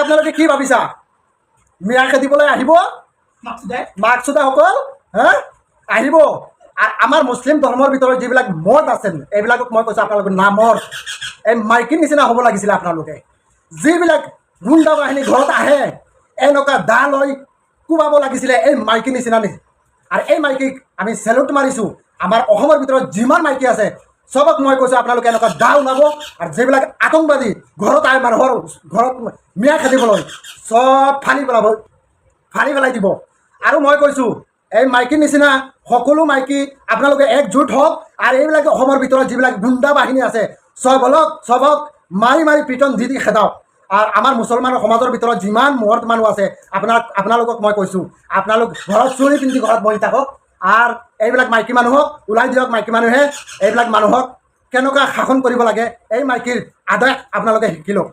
আপোনালোকে কি ভাবিছা মিয়া খেদিবলৈ আহিব মাকচুদাসকল হা আহিব আমাৰ মুছলিম ধৰ্মৰ ভিতৰত যিবিলাক মদ আছে এইবিলাকক মই কৈছোঁ আপোনালোকে নামৰ এই মাইকীৰ নিচিনা হ'ব লাগিছিলে আপোনালোকে যিবিলাক গুণ্ডা বাহিনী ঘৰত আহে এনেকুৱা দা লৈ কোবাব লাগিছিলে এই মাইকীৰ নিচিনা আৰু এই মাইকীক আমি চেলুট মাৰিছোঁ আমাৰ অসমৰ ভিতৰত যিমান মাইকী আছে চবক মই কৈছোঁ আপোনালোকে এনেকুৱা দা ওলাব আৰু যিবিলাক আতংকবাদী ঘৰত আহে মানুহৰ ঘৰত মিয়া খেদিবলৈ চব ফালি পেলাই দিব আৰু মই কৈছোঁ এই মাইকীৰ নিচিনা সকলো মাইকী আপোনালোকে একজোট হওক আৰু এইবিলাক অসমৰ ভিতৰত যিবিলাক গুণ্ডা বাহিনী আছে চবক মাৰি পিটন দি খেদাওক আৰু আমাৰ মুছলমানৰ সমাজৰ ভিতৰত যিমান মহৎ মানুহ আছে আপোনালোকক মই কৈছোঁ আপোনালোক ঘৰত চুৰি পিন্ধি ঘৰত বহি থাকক আৰু এইবিলাক মাইকী মানুহক ওলাই দিয়ক মাইকী মানুহে এইবিলাক মানুহক কেনেকুৱা শাসন কৰিব লাগে এই মাইকীৰ আদেশ আপোনালোকে শিকি লওক।